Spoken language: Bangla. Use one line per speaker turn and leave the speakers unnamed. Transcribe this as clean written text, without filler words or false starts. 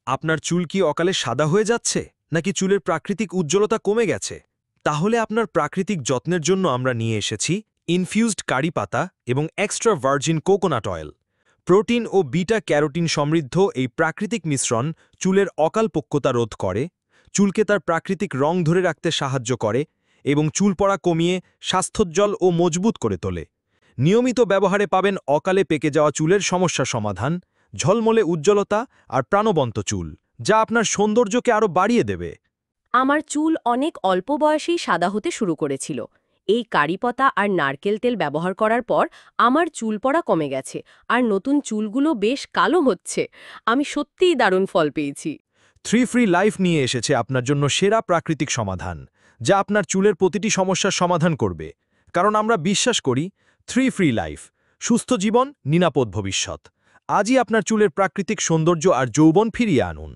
আপনার চুল কি অকালে সাদা হয়ে যাচ্ছে নাকি চুলের প্রাকৃতিক উজ্জ্বলতা কমে গেছে? তাহলে আপনার প্রাকৃতিক যত্নের জন্য আমরা নিয়ে এসেছি ইনফিউজড কারি পাতা এবং extra virgin coconut oil. Protein ও বিটা ক্যারোটিন সমৃদ্ধ এই প্রাকৃতিক মিশ্রণ চুলের অকালপক্কতা রোধ করে, চুলকে তার প্রাকৃতিক রং ধরে রাখতে সাহায্য করে এবং চুল পড়া কমিয়ে স্বাস্থ্যোজ্জ্বল ও মজবুত করে তোলে। নিয়মিত ব্যবহারে পাবেন অকালে পেকে যাওয়া চুলের সমস্যা সমাধান, ঝলমলে উজ্জ্বলতা আর প্রাণবন্ত চুল, যা আপনার সৌন্দর্যকে আরও বাড়িয়ে দেবে।
আমার চুল অনেক অল্প বয়সেই সাদা হতে শুরু করেছিল। এই কারিপাতা আর নারকেল তেল ব্যবহার করার পর আমার চুল পড়া কমে গেছে আর নতুন চুলগুলো বেশ কালো হচ্ছে। আমি সত্যিই দারুণ ফল পেয়েছি।
থ্রি ফ্রি লাইফ নিয়ে এসেছে আপনার জন্য সেরা প্রাকৃতিক সমাধান, যা আপনার চুলের প্রতিটি সমস্যার সমাধান করবে। কারণ আমরা বিশ্বাস করি থ্রি ফ্রি লাইফ, সুস্থ জীবন, নিরাপদ ভবিষ্যৎ। আজই আপনার চুলের প্রাকৃতিক সৌন্দর্য আর যৌবন ফিরিয়ে আনুন।